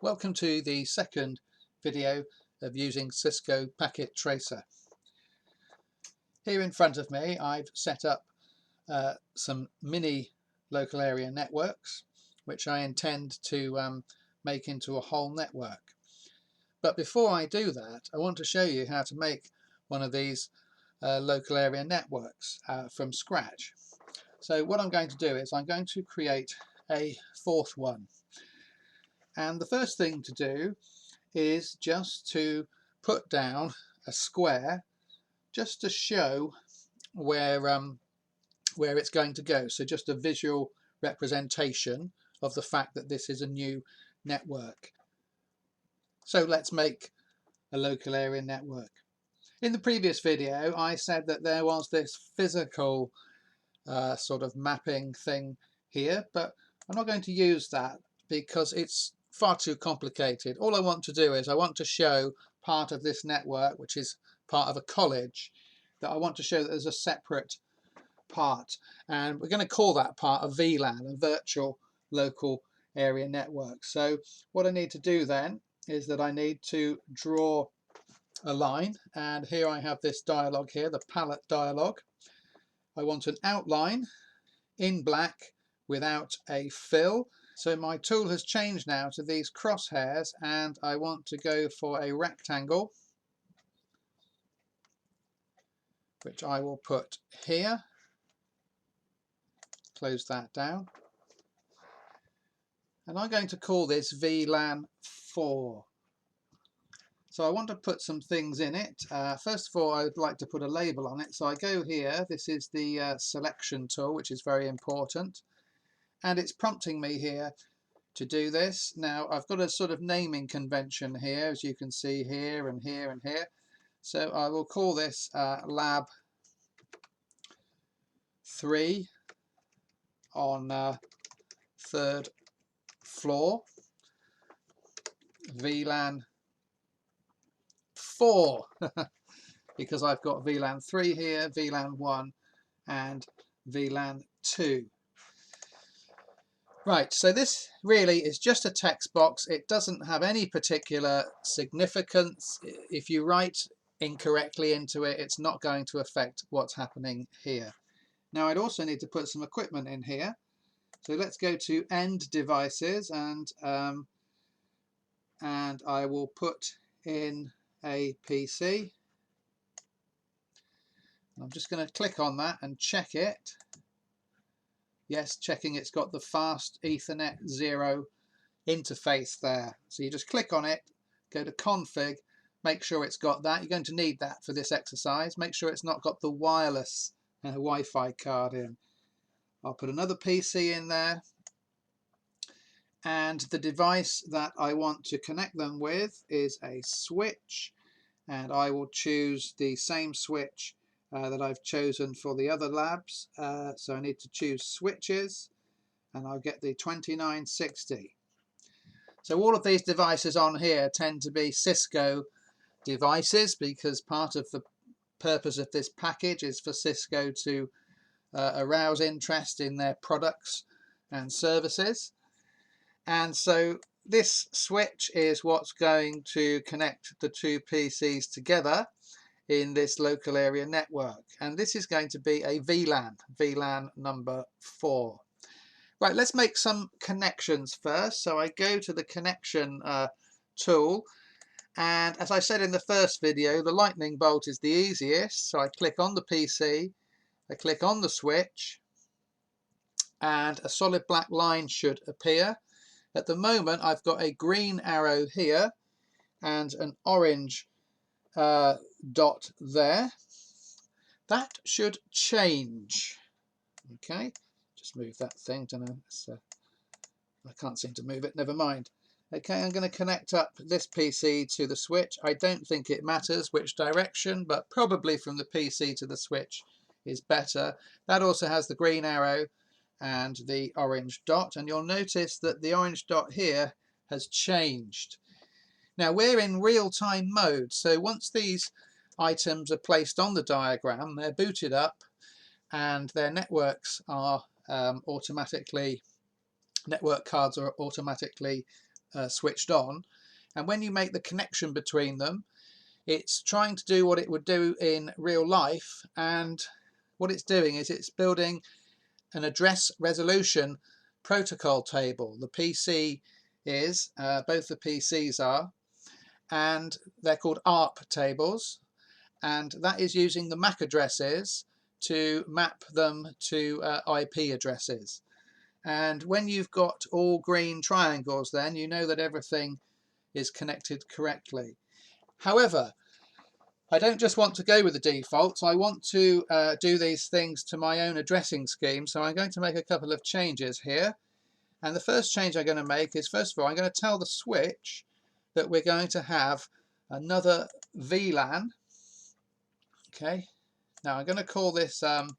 Welcome to the second video of using Cisco Packet Tracer. Here in front of me I've set up some mini local area networks which I intend to make into a whole network. But before I do that, I want to show you how to make one of these local area networks from scratch. So what I'm going to do is I'm going to create a fourth one. And the first thing to do is just to put down a square just to show where it's going to go. So just a visual representation of the fact that this is a new network. So let's make a local area network. In the previous video I said that there was this physical sort of mapping thing here, but I'm not going to use that because it's far too complicated. All I want to do is I want to show part of this network, which is part of a college, that I want to show that there's a separate part, and we're going to call that part a VLAN, a virtual local area network. So what I need to do then is that I need to draw a line, and here I have this dialog here, the palette dialog. I want an outline in black without a fill. So my tool has changed now to these crosshairs, and I want to go for a rectangle, which I will put here. Close that down. And I'm going to call this VLAN 4. So I want to put some things in it. First of all, I would like to put a label on it. So I go here. This is the selection tool, which is very important. And it's prompting me here to do this. Now I've got a sort of naming convention here, as you can see here and here and here. So I will call this Lab 3 on third floor, VLAN 4 because I've got VLAN 3 here, VLAN 1 and VLAN 2. Right, so this really is just a text box. It doesn't have any particular significance. If you write incorrectly into it, it's not going to affect what's happening here. Now I'd also need to put some equipment in here. So let's go to end devices, and I will put in a PC. I'm just going to click on that and check it. Yes, checking it's got the fast Ethernet 0 interface there. So you just click on it, go to config, make sure it's got that. You're going to need that for this exercise. Make sure it's not got the wireless Wi-Fi card in. I'll put another PC in there, and the device that I want to connect them with is a switch, and I will choose the same switch that I've chosen for the other labs. So I need to choose switches, and I'll get the 2960. So all of these devices on here tend to be Cisco devices, because part of the purpose of this package is for Cisco to arouse interest in their products and services. And so this switch is what's going to connect the two PCs together in this local area network, and this is going to be a VLAN number 4. Right, let's make some connections first. So I go to the connection tool, and as I said in the first video, the lightning bolt is the easiest. So I click on the PC, I click on the switch, and a solid black line should appear. At the moment I've got a green arrow here and an orange dot there. That should change. Okay, just move that thing. Don't know, I can't seem to move it, never mind. Okay, I'm going to connect up this PC to the switch. I don't think it matters which direction, but probably from the PC to the switch is better. That also has the green arrow and the orange dot, and you'll notice that the orange dot here has changed. Now we're in real-time mode, so once these items are placed on the diagram, they're booted up and their networks are network cards are automatically switched on, and when you make the connection between them, it's trying to do what it would do in real life, and what it's doing is it's building an address resolution protocol table. The PC is, both the PCs are, and they're called ARP tables, and that is using the MAC addresses to map them to IP addresses. And when you've got all green triangles, then you know that everything is connected correctly. However, I don't just want to go with the defaults. I want to do these things to my own addressing scheme, so I'm going to make a couple of changes here. And the first change I'm going to make is, first of all, I'm going to tell the switch that we're going to have another VLAN. Okay, now I'm going to call this, I'm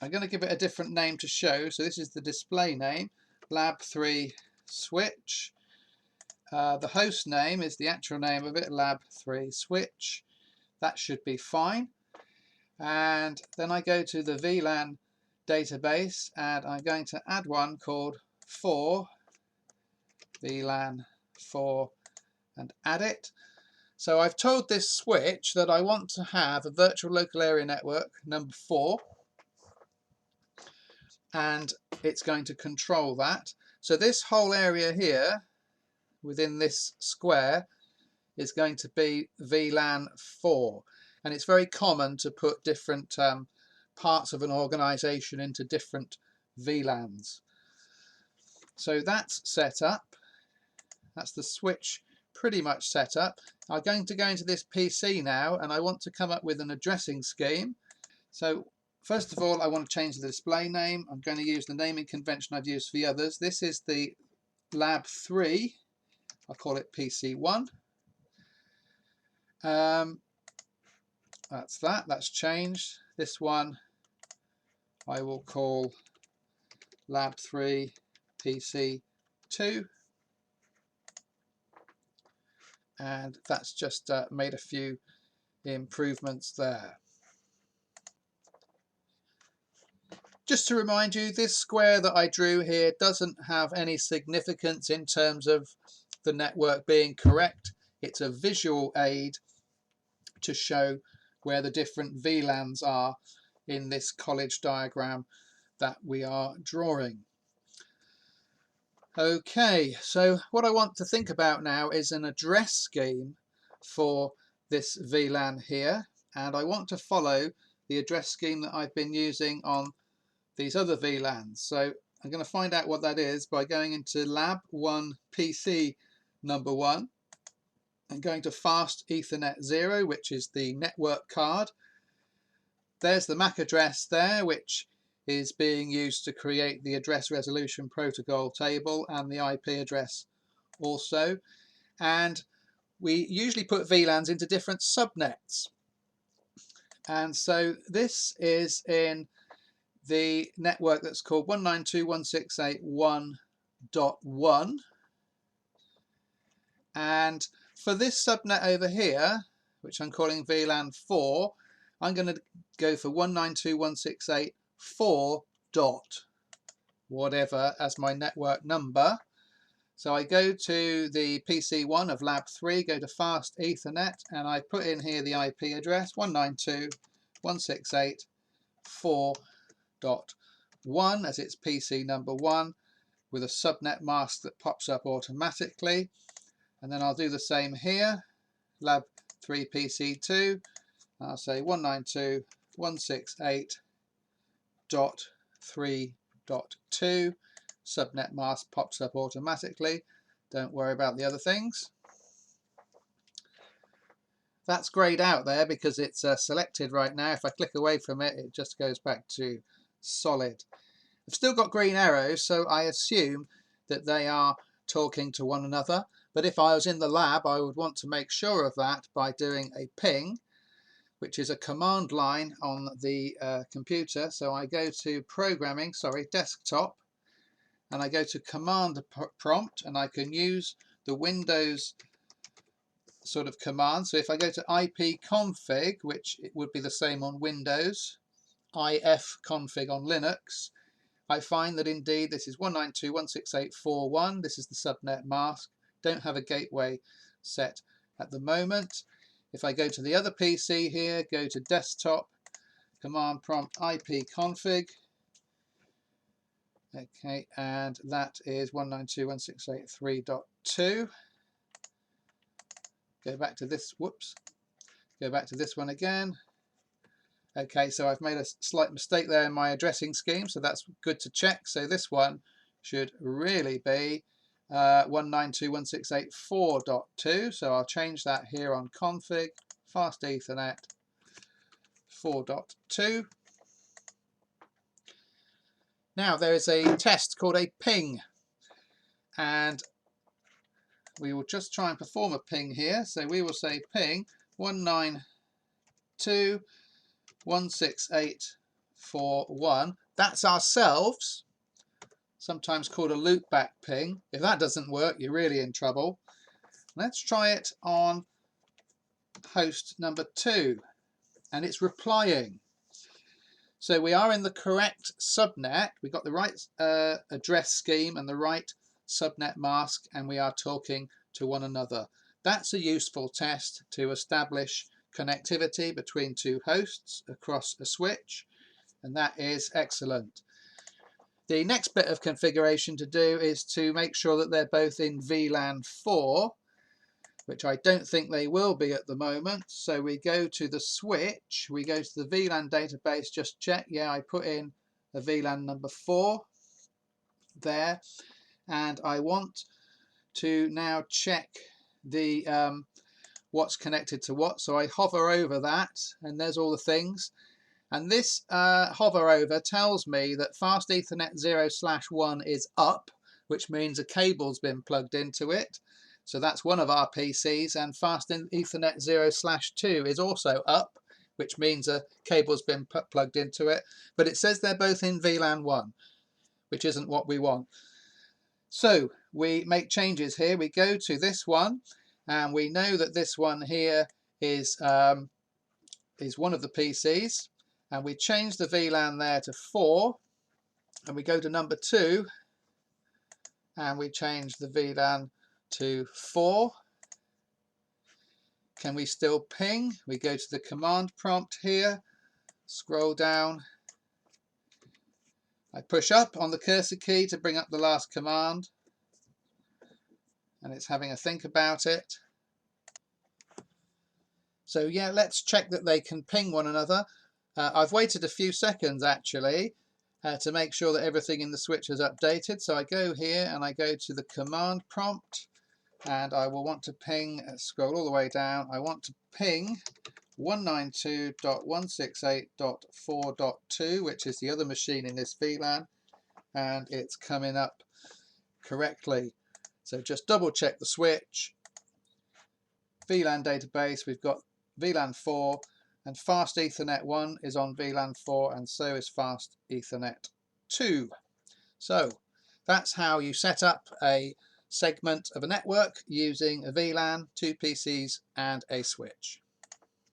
going to give it a different name to show. So this is the display name, lab3 switch. The host name is the actual name of it, lab3 switch. That should be fine. And then I go to the VLAN database, and I'm going to add one called 4, VLAN 4, and add it. So I've told this switch that I want to have a virtual local area network number 4, and it's going to control that. So this whole area here within this square is going to be VLAN 4, and it's very common to put different parts of an organization into different VLANs. So that's set up. That's the switch pretty much set up. I'm going to go into this PC now, and I want to come up with an addressing scheme. So first of all, I want to change the display name. I'm going to use the naming convention I've used for the others. This is the lab 3. I'll call it PC1. That's changed. This one I will call lab 3 PC2. And that's just made a few improvements there. Just to remind you, this square that I drew here doesn't have any significance in terms of the network being correct. It's a visual aid to show where the different VLANs are in this college diagram that we are drawing. Okay, so what I want to think about now is an address scheme for this VLAN here, and I want to follow the address scheme that I've been using on these other VLANs. So I'm going to find out what that is by going into lab 1 PC number 1 and going to fast Ethernet 0, which is the network card. There's the MAC address there, which is being used to create the address resolution protocol table, and the IP address also. And we usually put VLANs into different subnets. And so this is in the network that's called 192.168.1.1. And for this subnet over here, which I'm calling VLAN 4, I'm going to go for 192.168.4 dot whatever as my network number. So I go to the PC1 of lab 3, go to fast Ethernet, and I put in here the IP address 192.168.4.1 as its PC number 1, with a subnet mask that pops up automatically. And then I'll do the same here, lab 3 PC2. I'll say 192.168.3.2. Subnet mask pops up automatically. Don't worry about the other things. That's grayed out there because it's selected right now. If I click away from it, it just goes back to solid. I've still got green arrows, so I assume that they are talking to one another. But if I was in the lab, I would want to make sure of that by doing a ping, which is a command line on the computer. So I go to programming, desktop, and I go to command prompt, and I can use the Windows sort of command. So if I go to ipconfig, which it would be the same on Windows, ifconfig on Linux, I find that indeed this is 192.168.4.1. This is the subnet mask. Don't have a gateway set at the moment. If I go to the other PC here, go to desktop, command prompt ipconfig. Okay, and that is 192.168.3.2. Go back to this, whoops, go back to this one again. Okay, so I've made a slight mistake there in my addressing scheme, so that's good to check. So this one should really be 192.168.4.2. So I'll change that here on config, fast Ethernet 4.2. Now there is a test called a ping, and we will just try and perform a ping here. So we will say ping 192.168.4.1. That's ourselves, sometimes called a loopback ping. If that doesn't work, you're really in trouble. Let's try it on host number 2, and it's replying. So we are in the correct subnet. We've got the right address scheme and the right subnet mask, and we are talking to one another. That's a useful test to establish connectivity between two hosts across a switch, and that is excellent. The next bit of configuration to do is to make sure that they're both in VLAN 4, which I don't think they will be at the moment. So we go to the switch, we go to the VLAN database, just check, yeah, I put in a VLAN number 4 there, and I want to now check the what's connected to what. So I hover over that, and there's all the things. And this hover over tells me that fast Ethernet 0/1 is up, which means a cable's been plugged into it. So that's one of our PCs, and fast Ethernet 0/2 is also up, which means a cable's been plugged into it. But it says they're both in VLAN 1, which isn't what we want. So we make changes here. We go to this one, and we know that this one here is one of the PCs, and we change the VLAN there to 4, and we go to number 2, and we change the VLAN to 4. Can we still ping? We go to the command prompt here, scroll down, I push up on the cursor key to bring up the last command, and it's having a think about it. So yeah, let's check that they can ping one another. I've waited a few seconds actually to make sure that everything in the switch is updated. So I go here and I go to the command prompt, and I will want to ping, scroll all the way down, I want to ping 192.168.4.2, which is the other machine in this VLAN, and it's coming up correctly. So just double check the switch. VLAN database, we've got VLAN 4, and fast Ethernet 1 is on VLAN 4, and so is fast Ethernet 2. So that's how you set up a segment of a network using a VLAN, two PCs and a switch.